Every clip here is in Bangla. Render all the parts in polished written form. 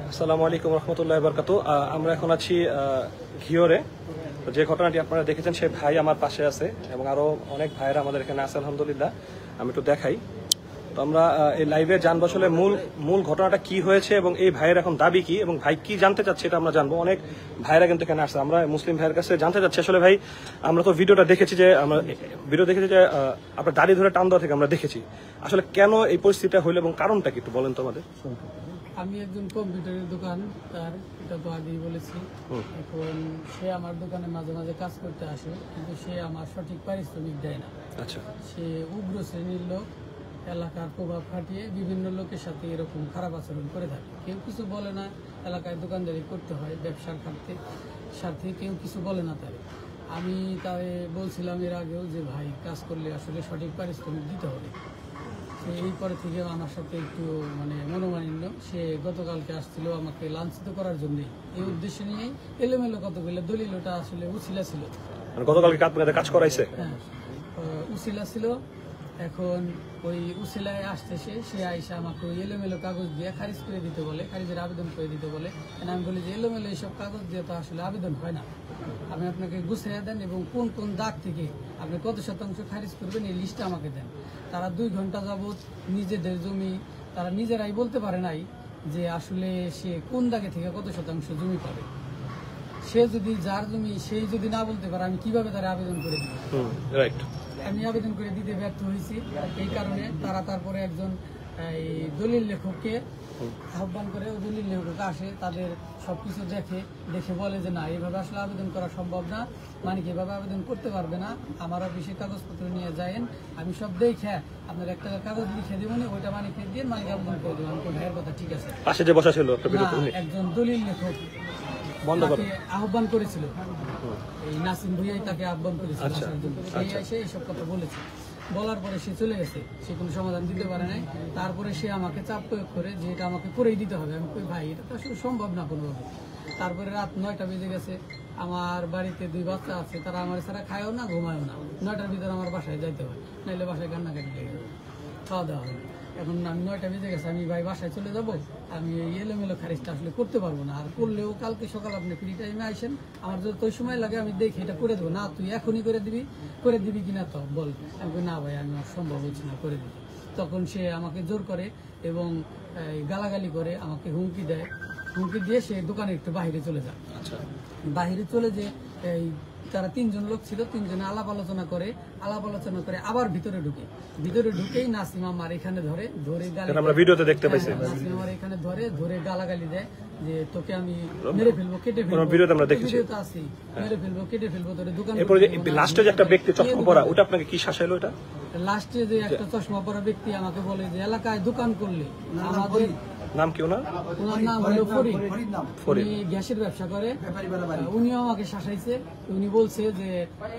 আসসালামু আলাইকুম রহমতুল্লাহি ওয়া বারাকাতুহু। আমরা এখন আছি ঘিওরে। যে ঘটনাটি আপনারা দেখেছেন সেই ভাই আমার পাশে আছে এবং আরো অনেক ভাইয়েরা আমাদের এখানে আছে আলহামদুলিল্লাহ। আমি একটু দেখাই। তো আমরা এই লাইভে জানবো আসলে মূল ঘটনাটা কি হয়েছে এবং এই ভাইয়ের এখন দাবি কি এবং ভাই কি জানতে চাচ্ছে এটা আমরা জানবো। অনেক ভাইয়েরা কিন্তু এখানে আসছে, আমরা মুসলিম ভাইয়ের কাছে জানতে চাচ্ছি আসলে ভাই আমরা তো ভিডিওটা দেখেছি যে আপনার দাড়ি ধরে টান দেওয়া থেকে আমরা দেখেছি, আসলে কেন এই পরিস্থিতিটা হইলো এবং কারণটা কি একটু বলেন তো আমাদের। আমি একজন কম্পিউটারের দোকান, তার এটা তো আগেই বলেছি। এখন সে আমার দোকানে মাঝে মাঝে কাজ করতে আসে, কিন্তু সে আমার সঠিক পারিশ্রমিক দেয় না। আচ্ছা, সে উগ্র শ্রেণীর লোক, এলাকার প্রভাব খাটিয়ে বিভিন্ন লোকের সাথে এরকম খারাপ আচরণ করে থাকে। কেউ কিছু বলে না, এলাকায় দোকানদারি করতে হয় ব্যবসার সাথে কেউ কিছু বলে না তাই। আমি তাই বলছিলাম এর আগেও যে ভাই কাজ করলে আসলে সঠিক পারিশ্রমিক দিতে হবে। এই পরে থেকে আমার সাথে একটু মনোমালিন্য। সে গতকালকে আসছিল আমাকে লাঞ্ছিত করার জন্য, এই উদ্দেশ্য নিয়েই এলোমেলো কতগুলো দলিল, ওটা আসলে উছিলা ছিল। গতকালকে কাজ করাইছে, হ্যাঁ উছিলা ছিল। এখন ওই উছিলায় আসতেছে, সে আইসা আমাকে ওই এলোমেলো কাগজ দিয়ে খারিজ করে দিতে বলে, খারিজের আবেদন করে দিতে বলে। আমি বলি যে এলোমেলো এইসব কাগজ দিয়ে তো আসলে আবেদন হয় না, আপনি আপনাকে গুছিয়ে দেন এবং কোন কোন দাগ থেকে আপনি কত শতাংশ খারিজ করবেন এই লিস্টটা আমাকে দেন। তারা 2 ঘন্টা যাবৎ নিজেদের জমি তারা নিজেরাই বলতে পারে নাই যে আসলে সে কোন দাগে থেকে কত শতাংশ জমি পাবে। সে যদি যার জমি সেই যদি না বলতে পারে, আমি কিভাবে তারা আবেদন করে দিব? আমি আবেদন করে দিতে ব্যর্থ হয়েছি। এই কারণে তারা তারপরে একজন দলিল লেখককে আহ্বান করে, ও দলিল লেখক আসে, তাদের সবকিছু দেখে বলে যে না, এইভাবে আসলে আবেদন করা সম্ভব না, মানিক এভাবে আবেদন করতে পারবে না, আমার অফিসে কাগজপত্র নিয়ে যায়েন, আমি সব দেখে আপনার একটা কাগজ লিখে দেবো না, ওইটা মানিককে দিয়ে মানিক আবেদন করে দেবো। আমার ভাইয়ের কথা ঠিক আছে। পাশে যে বসা ছিল একজন দলিল লেখক আহ্বান করেছিল, এই নাসিম ভুইয়াই তাকে আহ্বান করেছিল আসার জন্য। সেই এসে এইসব কথা বলেছে, বলার পরে সে চলে গেছে, সে কোনো সমাধান দিতে পারে নাই। তারপরে সে আমাকে চাপ প্রয়োগ করে যে এটা আমাকে করেই দিতে হবে। আমি কই ভাই এটা তো আসলে সম্ভব না কোনোভাবে। তারপরে রাত 9টা বেজে গেছে, আমার বাড়িতে 2 বাচ্চা আছে, তারা আমার ছাড়া খায়ও না ঘুমায়ও না। 9টার ভিতরে আমার বাসায় যাইতে হয়, নাইলে বাসায় কান্নাকাটি লেগে যাবে, খাওয়া দাওয়া হবে। এখন আমি 9টা বেজে গেছে, আমি ভাই বাসায় চলে যাব, আমি এই এলোমেলো খারিজটা আসলে করতে পারবো না। আর করলেও কালকে সকাল আপনি ফ্রি টাইমে আসেন, আমার যত সময় লাগে আমি দেখি এটা করে দেবো। না তুই এখনই করে দিবি কিনা তো বল। আমি না ভাই আমি সম্ভব হচ্ছে না, করে দিবি। তখন সে আমাকে জোর করে এবং গালাগালি করে, আমাকে হুমকি দেয়। হুমকি দিয়ে সে দোকানে একটু বাহিরে চলে যায়। বাহিরে চলে যে তারা 3 জন লোক ছিল, 3 জনে আলাপ আলোচনা করে আবার ভিতরে ঢুকেই নাসিম আমার এখানে ধরে নাসিম আমার এখানে ধরে গালাগালি দেয় যে তোকে আমি মেরে ফেলবো, কেটে ফেলবো, মেরে ফেলবো, কেটে ফেলবো, তোর দোকানে। লাস্টে যে একটা ব্যক্তি চশমা পরা, ওটা আপনাকে কি শাসাইলো? এটা লাস্টে যে একটা চশমা পরা ব্যক্তি আমাকে বলে যে এলাকায় দোকান করলে আমাদের নাম কি ওনার নাম হলো ফরিদ, উনি গ্যাসের ব্যবসা করে। উনিও আমাকে শাসাইছে। উনি বলছে যে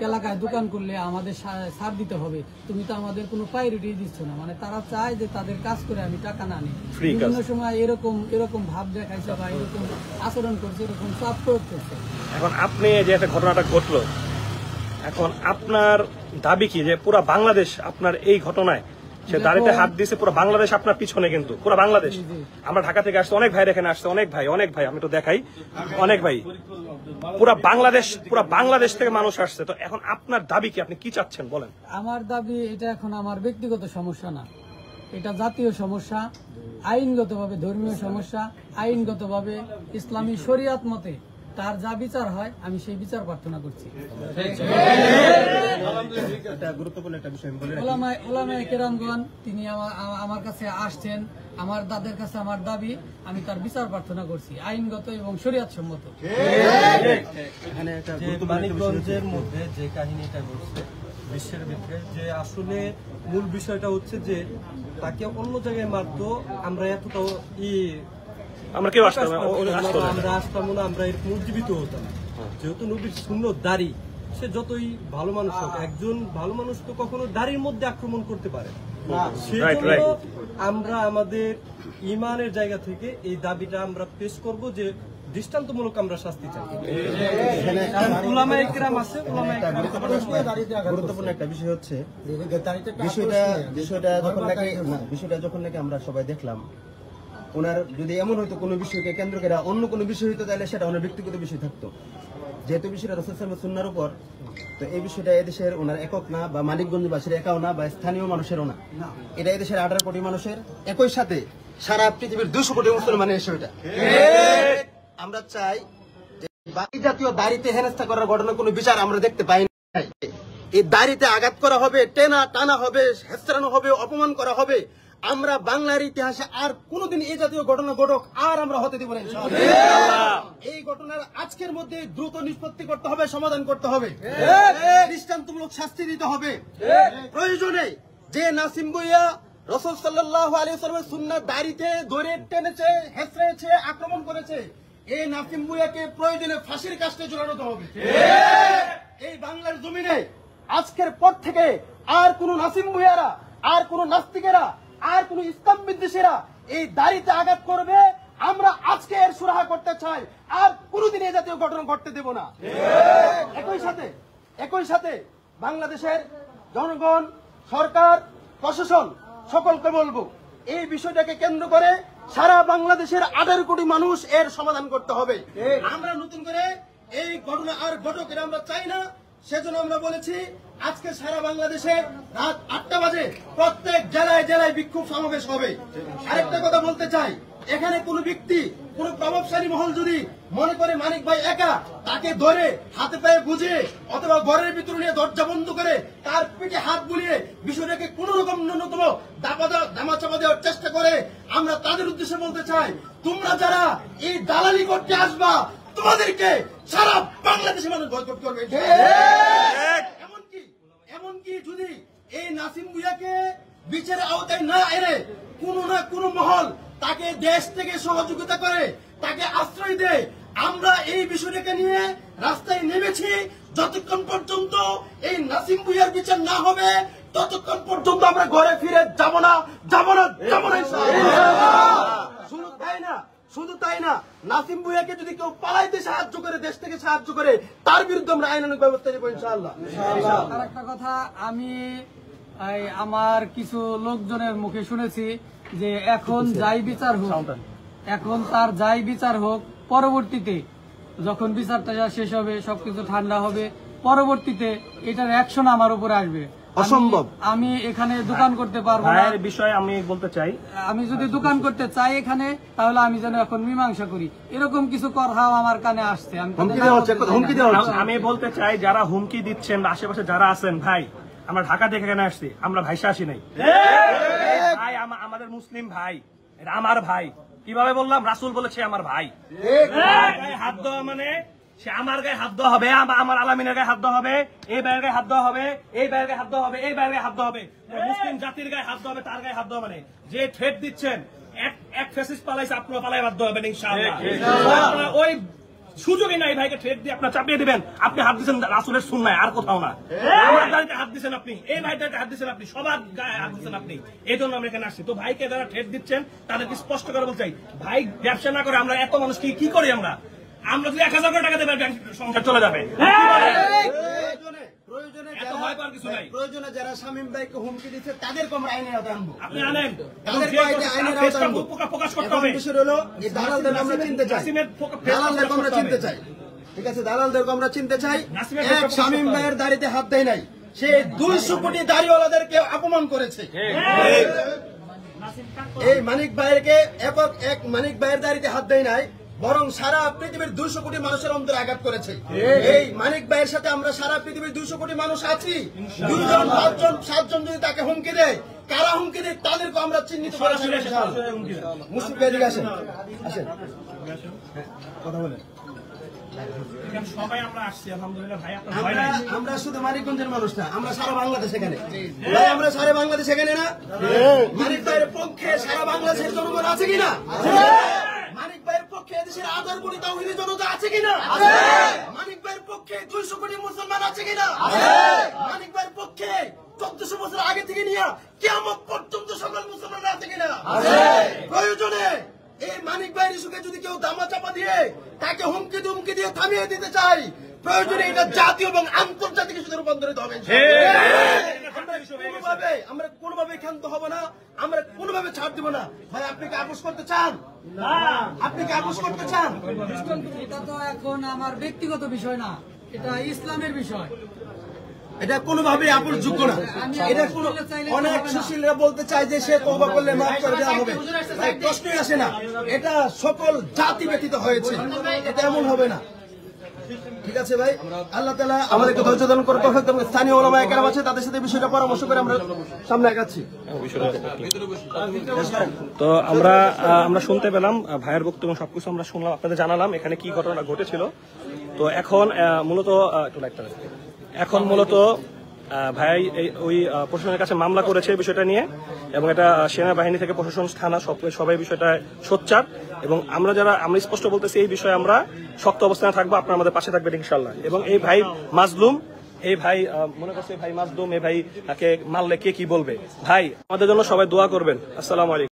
এলাকায় দোকান করলে আমাদের ছাড় দিতে হবে, তুমি তো আমাদের কোনো প্রায়োরিটি দিচ্ছ না। তারা চায় যে তাদের কাজ করে আমি টাকা না নিই। বিভিন্ন সময় এরকম ভাব দেখাইছে বা এরকম আচরণ করছে, এরকম চাপ প্রয়োগ করছে। এখন আপনি যে একটা ঘটনাটা ঘটলো, এখন আপনার দাবি কি যে পুরো বাংলাদেশ আপনার এই ঘটনায় সে দাড়িতে হাত দিয়েছে, পুরো বাংলাদেশ আপনার পিছনে, কিন্তু পুরো বাংলাদেশ। আমরা ঢাকা থেকে আসছে, অনেক ভাই এখানে আসছে, অনেক ভাই আমি তো দেখাই, অনেক ভাই, পুরো বাংলাদেশ থেকে মানুষ আসছে। তো এখন আপনার দাবি কি, আপনি কি চাচ্ছেন বলেন? আমার দাবি এটা এখন আমার ব্যক্তিগত সমস্যা না, এটা জাতীয় সমস্যা, আইনগতভাবে ধর্মীয় সমস্যা, আইনগতভাবে ইসলামী শরিয়াত মতে তার যা বিচার হয় আমি সেই বিচার প্রার্থনা করছি। ওলামায়ে কেরামগণ তিনি আমার কাছে আসছেন, আমার দাদের কাছে আমার দাবি, আমি তার বিচার প্রার্থনা করছি আইনগত এবং শরিয়াত সম্মত। মানিকগঞ্জের মধ্যে যে কাহিনীটা ঘটছে বিশ্বের ভিতরে, যে আসলে মূল বিষয়টা হচ্ছে যে তাকে অন্য জায়গায় মারত, আমরা এতটাও আমরা কেউ আসতাম না, আমরা এরকম উজ্জীবিত হতাম। যেহেতু নবীর সুন্নত দাড়ি, সে যতই ভালো মানুষ হোক, একজন ভালো মানুষ তো কখনো দাড়ির মধ্যে আক্রমণ করতে পারে। সেই জন্য আমরা আমাদের ইমানের জায়গা থেকে এই দাবিটা আমরা পেশ করব যে দৃষ্টান্তমূলক আমরা শাস্তি চাই। উলামায়ে কিরাম আছে, উলামায়ে কিরাম গুরুত্বপূর্ণ একটা বিষয় হচ্ছে বিষয়টা যখন নাকি আমরা সবাই দেখলাম, ওনার যদি এমন হয়তো কোনো বিষয়কে কেন্দ্র করে অন্য কোনো বিষয় হইতো তাহলে সেটা ওনার ব্যক্তিগত বিষয় থাকতো। যেহেতু বিষয়টা রাসূল সাল্লাল্লাহু আলাইহি ওয়াসাল্লামের সুন্নাহর উপর, তো এই বিষয়টা এদেশের ওনার একক না, বা মানিকগঞ্জবাসীর একাও না, বা স্থানীয় মানুষেরও না, এটা এদেশের 18 কোটি মানুষের, একই সাথে সারা পৃথিবীর 200 কোটি মুসলমানের বিষয়টা। আমরা চাই যে বাকি জাতীয় দাড়িতে হেনস্থা করার ঘটনা কোনো বিচার আমরা দেখতে পাই না। এই দাড়িতে আঘাত করা হবে, টানা হবে, হেঁচড়ানো হবে, অপমান করা হবে। আমরা বাংলার ইতিহাসে আর কোনোদিন এই জাতীয় ঘটনা ঘটক আর আমরা হতে দিব না ইনশাআল্লাহ। এই ঘটনার আজকের মধ্যে দ্রুত নিষ্পত্তি করতে হবে, সমাধান করতে হবে, দৃষ্টান্তমূলক শাস্তি দিতে হবে। প্রয়োজনে যে নাসিম ভুঁইয়া রাসূল সাল্লাল্লাহু আলাইহি ওয়াসাল্লামের সুন্নাহ দাড়িতে ধরে টেনেছে, হেঁচড়েছে, আক্রমণ করেছে, এই নাসিম ভুঁইয়াকে প্রয়োজনে ফাঁসির কাস্টে ঝুলানো হবে। এই বাংলার জমিনে আজকের পর থেকে আর কোন নাসিম ভুঁইয়ারা, আর কোন নাস্তিকেরা, আর কোন ইসলাম বিদ্বেষীরা এই দাড়িতে আঘাত করবে, আমরা আজকে এর সুরাহা করতে চাই। আর কোনদিন এই জাতীয় ঘটনা ঘটতে দেব না। একই সাথে বাংলাদেশের জনগণ, সরকার, প্রশাসন সকলকে বলবো, এই বিষয়টাকে কেন্দ্র করে সারা বাংলাদেশের 18 কোটি মানুষ এর সমাধান করতে হবে। আমরা নতুন করে এই ঘটনা আর ঘটক এটা আমরা চাই না। সেজন্য আমরা বলেছি আজকে সারা বাংলাদেশে রাত 8টা বাজে প্রত্যেক জেলায় জেলায় বিক্ষোভ সমাবেশ হবে। আরেকটা কথা বলতে চাই, এখানে কোন ব্যক্তি, কোন প্রভাবশালী মহল যদি মনে করে মানিক ভাই একা, তাকে ধরে হাতে পায়ে বুঝিয়ে অথবা ঘরের ভিতরে নিয়ে দরজা বন্ধ করে তার পিঠে হাত বুলিয়ে বিষয়টাকে কোন রকম ন্যূনতম দামাচাপা দেওয়ার চেষ্টা করে, আমরা তাদের উদ্দেশ্যে বলতে চাই, তোমরা যারা এই দালালি করতে আসবা, তোমাদেরকে সারা বাংলাদেশের মানুষ বয়কট করবে। এমনকি যদি এই নাসিম ভুঁইয়াকে বিচারের আওতায় না এনে কোন না কোন মহল তাকে দেশ থেকে সহযোগিতা করে, তাকে আশ্রয় দেয়, আমরা এই বিষয়টাকে নিয়ে রাস্তায় নেমেছি। যতক্ষণ পর্যন্ত এই নাসিম ভুঁইয়ার বিচার না হবে, ততক্ষণ পর্যন্ত আমরা ঘরে ফিরে যাব না। শুধু তাই না, নাসিম ভুঁইয়াকে যদি কেউ পালাইতে সাহায্য করে, দেশ থেকে সাহায্য করে, তার বিরুদ্ধে আমরা আইনানুগ ব্যবস্থা নেব ইনশাআল্লাহ। আরেকটা কথা, আমি আমার কিছু লোকজনের মুখে শুনেছি যে এখন যাই বিচার হোক, এখন তার যাই বিচার হোক, পরবর্তীতে যখন বিচারটা শেষ হবে, সবকিছু ঠান্ডা হবে, পরবর্তীতে এটার অ্যাকশন আমার উপরে আসবে। অসম্ভব। আমি এখানে দোকান করতে পারবো না। এর বিষয়ে আমি বলতে চাই, আমি যদি দোকান করতে চাই এখানে, তাহলে আমি যেন এখন মীমাংসা করি, এরকম কিছু কথাও আমার কানে আসছে। আমি বলতে চাই, যারা হুমকি দিচ্ছেন আশেপাশে যারা আছেন, ভাই আমরা ঢাকা থেকে এখানে আসছি, আমরা ভাইসা আসি নাই ভাই, আমাদের মুসলিম ভাই, এটা আমার ভাই। কিভাবে বললাম? রাসূল বলেছে আমার ভাই। হাত দেওয়া মানে সে আমার গায়ে হাত দেওয়া হবে, আমার আলামিনের গায়ে হাত দেওয়া হবে, এই ভাইয়ের গায়ে হাত দেওয়া হবে, এই ভাইয়ের গায়ে হাত দেওয়া হবে, এই ভাইয়ের গায়ে হাত দেওয়া হবে, মুসলিম জাতির গায়ে হাত দেওয়া হবে, তার গায়ে হাত দেওয়া মানে যে থ্রেট দিচ্ছেন, এক ফ্যাসিস্ট পালাইছে, আপনারা পালাই বাধ্য হবেন ইনশাআল্লাহ। ওই সুযোগই নাই ভাইকে থ্রেট দিয়ে আপনার চাপিয়ে দিবেন। আপনি হাত দিচ্ছেন রাসূলের সুন্নায়, আর কোথাও না। আমার গাড়িতে হাত দিচ্ছেন আপনি, এই ভাইটাতে হাত দিচ্ছেন আপনি, সবার গায়ে হাত দিচ্ছেন আপনি। এই জন্য আমরা এখানে আসছি। তো ভাইকে যারা থ্রেট দিচ্ছেন তাদেরকে স্পষ্ট করে বলতে চাই, ভাই ব্যবসা না করে আমরা এত মানুষ কি করি? আমরা যদি 1000 কোটি টাকা দেবেন সংসার চলে যাবে। প্রয়োজনে যারা শামীম ভাইকে হুমকি দিচ্ছে তাদেরকে আমরা আইনের আওতায় আনবো। আপনি আনেন, প্রকাশ করতে হবে। বিষয় হলো এই দালালদেরকে আমরা চিনতে চাই, ঠিক আছে? দালালদেরকে আমরা চিনতে চাই। এক শামীম ভাইয়ের দাড়িতে হাত দেয় নাই, সে 200 কোটি দাড়িওয়ালাদেরকে অপমান করেছে। এই মানিক ভাইয়ের দাড়িতে হাত দেয় নাই, বরং সারা পৃথিবীর 200 কোটি মানুষের অন্তরে আঘাত করেছে। এই মানিক ভাইয়ের সাথে আমরা সারা পৃথিবীর 200 কোটি মানুষ আছি। 2 জন, 5 জন, 7 জন যদি তাকে হুমকি দেয়, কারা হুমকি দেয় তাদেরকে আমরা চিহ্নিত করে মুশফিক ভাই আসেন, কথা বলেন। সবাই আমরা আসছি আলহামদুলিল্লাহ ভাই। আমরা শুধু মানিকগঞ্জের মানুষ না, আমরা সারা বাংলাদেশ এখানে। ভাই আমরা সারা বাংলাদেশ এখানে না? মানিক ভাইয়ের পক্ষে সারা বাংলাদেশের জনগণ আছে কিনা? মানিক ভাইয়ের পক্ষে দেশের 18 কোটি তাওহীদি জনতা আছে কিনা? মানিক ভাইয়ের পক্ষে 200 কোটি মুসলমান আছে কিনা? মানিক ভাইয়ের পক্ষে 1400 বছর আগে থেকে নিয়ে কিয়ামত পর্যন্ত সকল মুসলমান আছে কিনা? প্রয়োজন প্রয়োজনে এই মানিক ভাইয়ের ইস্যুকে যদি কেউ দামা চাপা দিয়ে তাকে হুমকি দুমকি দিয়ে থামিয়ে দিতে চাই, প্রয়োজনে এটা জাতীয় এবং আন্তর্জাতিক ইস্যুতে রূপান্তরিত হবে। আমরা কোনোভাবে ক্ষান্ত হব না, আমরা কোনোভাবে ছাড় দিব না। ভাই আপনি কি আপোষ করতে চান? আপনি কি আপোষ করতে চান? এটা তো এখন আমার ব্যক্তিগত বিষয় না, এটা ইসলামের বিষয়। এটা কোনোভাবেই আপোষযোগ্য না। এটা কোনো অনেক সুশীলরা বলতে চায় যে সে তওবা করলে মাফ করে দেওয়া হবে, ভাই প্রশ্নই আসে না। এটা সকল জাতি ব্যতীত হয়েছে, এটা এমন হবে না। ঠিক আছে ভাই, আল্লাহ তাআলা আমাদেরকে ধৈর্য দান করে তৌফিক দান করুন। স্থানীয় ওলামায়ে কেরাম আছে, তাদের সাথে বিষয়টা পরামর্শ করে আমরা সামনে আগাচ্ছি। তো আমরা শুনতে পেলাম ভাইয়ের বক্তব্য, সবকিছু আমরা শুনলাম, আপনাদের জানালাম এখানে কি ঘটনা ঘটেছিল। তো এখন মূলত এখন মূলত ভাই ওই প্রশাসনের কাছে মামলা করেছে এই বিষয়টা নিয়ে, এবং এটা সেনাবাহিনী থেকে প্রশাসন, থানা সবাই বিষয়টা সোচ্চার। এবং আমরা স্পষ্ট বলতেছি এই বিষয়ে আমরা শক্ত অবস্থানে থাকবো, আপনারা আমাদের পাশে থাকবেন ইনশাল্লাহ। এবং এই ভাই মাজলুম, এই ভাই মনে করছে ভাই মাজলুম, এই ভাই তাকে মারলে কে কি বলবে। ভাই আমাদের জন্য সবাই দোয়া করবেন। আসসালামু আলাইকুম।